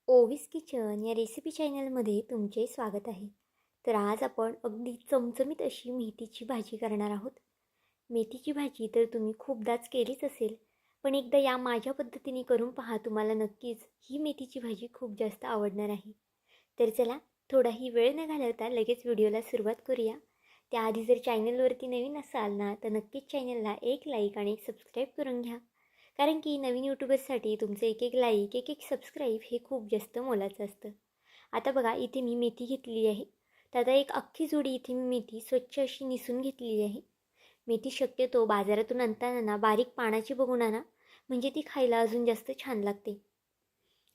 ओवीस kitchen या recipe चॅनलमध्ये तुमचे स्वागत आहे. तर आज आपण अगदी चमचमीत अशी मेथीची भाजी करणार आहोत. मेथीची भाजी तर तुम्ही खूपदाच केलीच असेल, पण एकदा या माझ्या पद्धतीने करून पहा, तुम्हाला नक्कीच ही मेथीची भाजी खूप जास्त आवडणार आहे. तर चला, थोडाही वेळ न घालवता लगेच व्हिडिओला सुरुवात करूया. त्याआधी जर चॅनलवरती नवीन असाल ना, तर नक्कीच चॅनलला एक लाईक आणि एक सबस्क्राईब करून घ्या. कारण की नवीन यूट्यूबर्ससाठी तुमचं एक एक लाईक एक एक सबस्क्राईब हे खूप जास्त मोलाचं असतं. आता बघा, इथे मी मेथी घेतलेली आहे. तर आता एक अख्खी जोडी इथे मी मेथी स्वच्छ अशी निसून घेतलेली आहे. मेथी शक्यतो बाजारातून आणताना ना बारीक पानाची बघून आणा, म्हणजे ती खायला अजून जास्त छान लागते.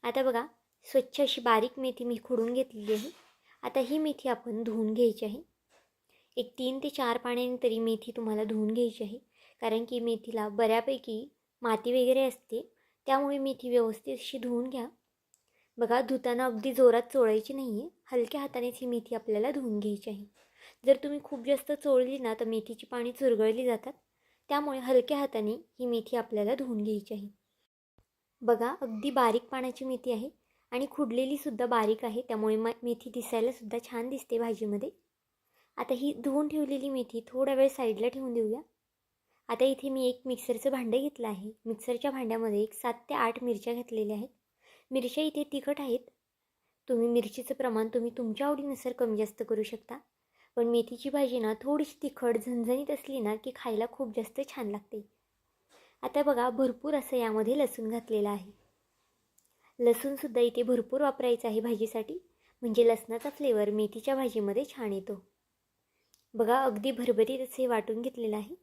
आता बघा, स्वच्छ अशी बारीक मेथी मी खुडून घेतलेली आहे. आता ही मेथी आपण धुवून घ्यायची आहे. एक 3 ते 4 पाण्याने तरी मेथी तुम्हाला धुवून घ्यायची आहे. कारण की मेथीला बऱ्यापैकी माती वगैरे असते, त्यामुळे मेथी व्यवस्थित अशी धुवून घ्या. बघा, धुताना अगदी जोरात चोळायची नाही आहे, हलक्या हातानेच ही मेथी आपल्याला धुवून घ्यायची आहे. जर तुम्ही खूप जास्त चोळली ना तर मेथीची पाणी चुरगळली जातात, त्यामुळे हलक्या हाताने ही मेथी आपल्याला धुवून घ्यायची आहे. बघा, अगदी बारीक पानाची मेथी आहे आणि खुडलेलीसुद्धा बारीक आहे, त्यामुळे मेथी दिसायलासुद्धा छान दिसते भाजीमध्ये. आता ही धुवून ठेवलेली मेथी थोडा वेळ साईडला ठेवून देऊया. आता इथे मी एक मिक्सरचं भांडं घेतलं आहे. मिक्सरच्या भांड्यामध्ये एक 7 ते 8 मिरच्या घेतलेल्या आहेत. मिरच्या इथे तिखट आहेत. तुम्ही मिरचीचं प्रमाण तुमच्या आवडीनुसार कमी जास्त करू शकता. पण मेथीची भाजी ना थोडीशी तिखट झणझणीत असली ना की खायला खूप जास्त छान लागते. आता बघा, भरपूर असं यामध्ये लसूण घातलेलं आहे. लसूणसुद्धा इथे भरपूर वापरायचं आहे भाजीसाठी, म्हणजे लसणाचा फ्लेवर मेथीच्या भाजीमध्ये छान येतो. बघा, अगदी भरभरीत असे वाटून घेतलेलं आहे.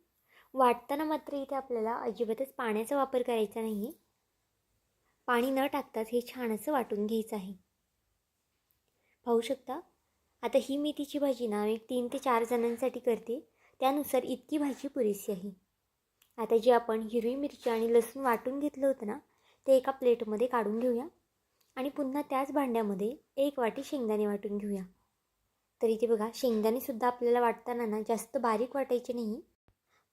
वाटताना मात्र इथे आपल्याला अजिबातच पाण्याचा वापर करायचा नाही आहे. पाणी न टाकताच हे छान असं वाटून घ्यायचं आहे. पाहू शकता, आता ही मेथीची भाजी ना मी 3 ते 4 जणांसाठी करते, त्यानुसार इतकी भाजी पुरेशी आहे. आता जे आपण हिरवी मिरची आणि लसूण वाटून घेतलं होतं ना, ते एका प्लेटमध्ये काढून घेऊया आणि पुन्हा त्याच भांड्यामध्ये 1 वाटी शेंगदाणे वाटून घेऊया. तर इथे बघा, शेंगदाणेसुद्धा आपल्याला वाटताना ना जास्त बारीक वाटायचे नाही,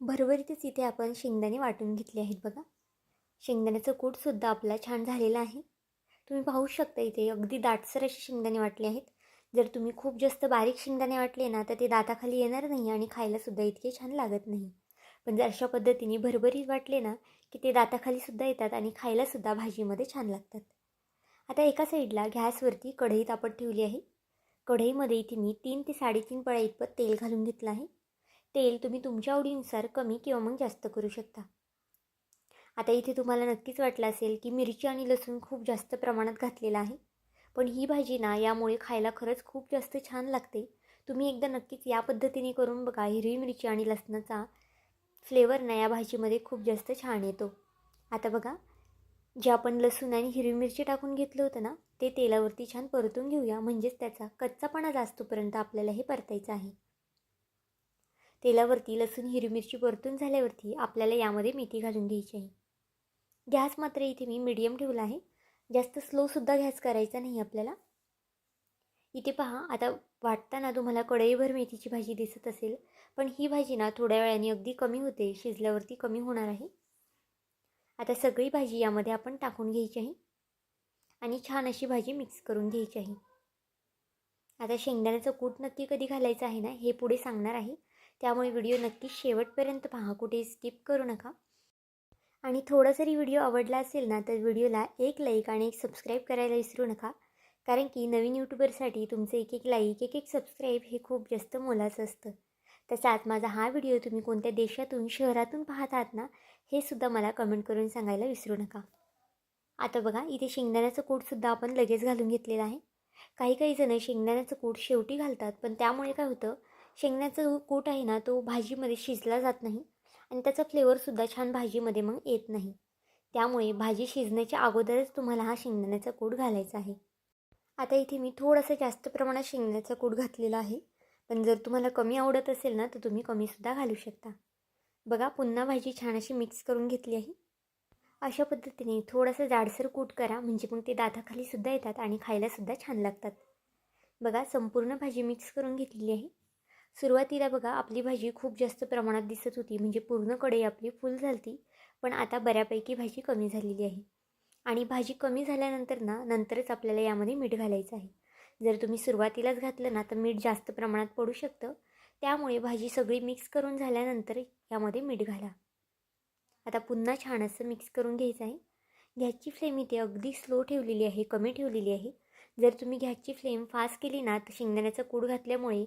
भरभरीतच इथे आपण शेंगदाणे वाटून घेतले आहेत. बघा, शेंगदाण्याचं कूटसुद्धा आपला छान झालेला आहे. तुम्ही पाहू शकता, इथे अगदी दाटसर असे शेंगदाणे वाटले आहेत. जर तुम्ही खूप जास्त बारीक शेंगदाणे वाटले ना तर ते दाताखाली येणार नाही आणि खायलासुद्धा इतके छान लागत नाही. पण जर अशा पद्धतीने भरभरीत वाटले ना की ते दाताखालीसुद्धा येतात आणि खायलासुद्धा भाजीमध्ये छान लागतात. आता एका साईडला गॅसवरती कढई तापत ठेवली आहे. कढईमध्ये इथे मी 3 ते 3.5 पळ्या इतपत तेल घालून घेतलं आहे. तेल तुम्ही तुमच्या आवडीनुसार कमी किंवा मग जास्त करू शकता. आता इथे तुम्हाला नक्कीच वाटलं असेल की मिरची आणि लसूण खूप जास्त प्रमाणात घातलेला आहे, पण ही भाजी ना यामुळे खायला खरंच खूप जास्त छान लागते. तुम्ही एकदा नक्कीच या पद्धतीने करून बघा. हिरवी मिरची आणि लसणाचा फ्लेवर ना या भाजीमध्ये खूप जास्त छान येतो. आता बघा, जे आपण लसूण आणि हिरवी मिरची टाकून घेतलं होतं ना, ते तेलावरती छान परतून घेऊया, म्हणजेच त्याचा कच्चापणा जास्तपर्यंत आपल्याला हे परतायचं आहे. तेलावरती लसूण हिरवी मिरची परतून झाल्यावरती आपल्याला यामध्ये मेथी घालून घ्यायची आहे. गॅस मात्र इथे मी मीडियम ठेवला आहे, जास्त स्लोसुद्धा गॅस करायचा नाही आपल्याला. इथे पहा, आता वाटताना तुम्हाला कढईभर मेथीची भाजी दिसत असेल, पण ही भाजी ना थोड्या वेळाने अगदी कमी होते, शिजल्यावरती कमी होणार आहे. आता सगळी भाजी यामध्ये आपण टाकून घ्यायची आहे आणि छान अशी भाजी मिक्स करून घ्यायची आहे. आता शेंगदाण्याचं कूट नक्की कधी घालायचं आहे ना हे पुढे सांगणार आहे, त्यामुळे व्हिडिओ नक्की शेवटपर्यंत पहा, कुठे स्किप करू नका. आणि थोडा जरी व्हिडिओ आवडला असेल ना तर व्हिडिओला एक लाईक आणि एक सबस्क्राईब करायला विसरू नका. कारण की नवीन यूट्यूबरसाठी तुमचं एक एक लाईक एक एक सबस्क्राईब हे खूप जास्त मोलाचं असतं. तसाच माझा हा व्हिडिओ तुम्ही कोणत्या देशातून शहरातून पाहत आहात ना हे सुद्धा मला कमेंट करून सांगायला विसरू नका. आता बघा, इथे शेंगदाण्याचं कूटसुद्धा आपण लगेच घालून घेतलेलं आहे. काही काही जण शेंगदाण्याचं कूट शेवटी घालतात, पण त्यामुळे काय होतं, शेंगदाण्याचं कूट आहे ना तो भाजीमध्ये शिजला जात नाही आणि त्याचा फ्लेवरसुद्धा छान भाजीमध्ये मग येत नाही. त्यामुळे भाजी शिजण्याच्या अगोदरच तुम्हाला हा शेंगदाण्याचा कूट घालायचा आहे. आता इथे मी थोडंसं जास्त प्रमाणात शेंगदाण्याचा कूट घातलेला आहे, पण जर तुम्हाला कमी आवडत असेल ना तर तुम्ही कमीसुद्धा घालू शकता. बघा, पुन्हा भाजी छान अशी मिक्स करून घेतली आहे. अशा पद्धतीने थोडंसं जाडसर कूट करा, म्हणजे मग ते दाताखालीसुद्धा येतात आणि खायलासुद्धा छान लागतात. बघा, संपूर्ण भाजी मिक्स करून घेतलेली आहे. सुरुवातीला बघा, आपली भाजी खूप जास्त प्रमाणात दिसत होती, म्हणजे पूर्ण कढई आपली फुल झाली, पण आता बऱ्यापैकी भाजी कमी झालेली आहे. आणि भाजी कमी झाल्यानंतर नंतरच आपल्याला यामध्ये मीठ घालायचं आहे. जर तुम्ही सुरुवातीलाच घातलं ना तर मीठ जास्त प्रमाणात पडू शकतं. त्यामुळे भाजी सगळी मिक्स करून झाल्यानंतर यामध्ये मीठ घाला. आता पुन्हा छान असं मिक्स करून घ्यायचं आहे. गॅसची फ्लेम इथे अगदी स्लो ठेवलेली आहे, कमी ठेवलेली आहे. जर तुम्ही गॅसची फ्लेम फास्ट केली ना तर शेंगदाण्याचा कूट घातल्यामुळे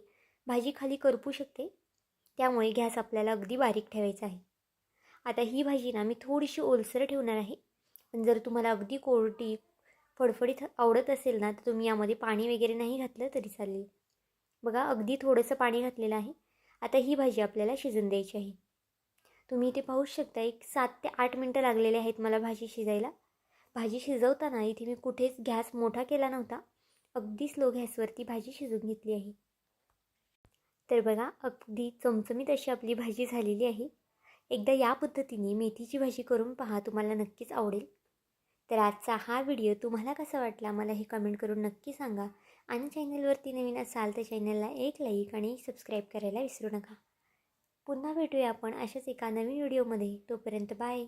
भाजी खाली करपू शकते. त्यामुळे गॅस आपल्याला अगदी बारीक ठेवायचा आहे. आता ही भाजी मी थोडीशी ओलसर ठेवणार आहे. पण जर तुम्हाला अगदी कोरडी फडफडीत आवडत असेल ना तर तुम्ही यामध्ये पाणी वगैरे नाही घातलं तरी चालेल. बघा अगदी थोडंसं पाणी घातलेलं आहे. आता ही भाजी आपल्याला शिजून द्यायची आहे. तुम्ही इथे पाहू शकता 7 ते 8 मिनटं लागलेले आहेत मला भाजी शिजायला. भाजी शिजवताना इथे मी कुठेच गॅस मोठा केला नव्हता. अगदी स्लो गॅसवरती भाजी शिजवून घेतली आहे. तर बघा अगदी चमचमीत अशी आपली भाजी झालेली आहे. एकदा या पद्धतीने मेथीची भाजी करून पहा, तुम्हाला नक्कीच आवडेल. तर आजचा हा व्हिडिओ तुम्हाला कसा वाटला मला हे कमेंट करून नक्की सांगा. आणि चॅनलवरती नवीन असाल तर चॅनलला एक लाईक आणि सबस्क्राईब करायला विसरू नका. पुन्हा भेटूया आपण अशाच एका नवीन व्हिडिओमध्ये. तोपर्यंत बाय.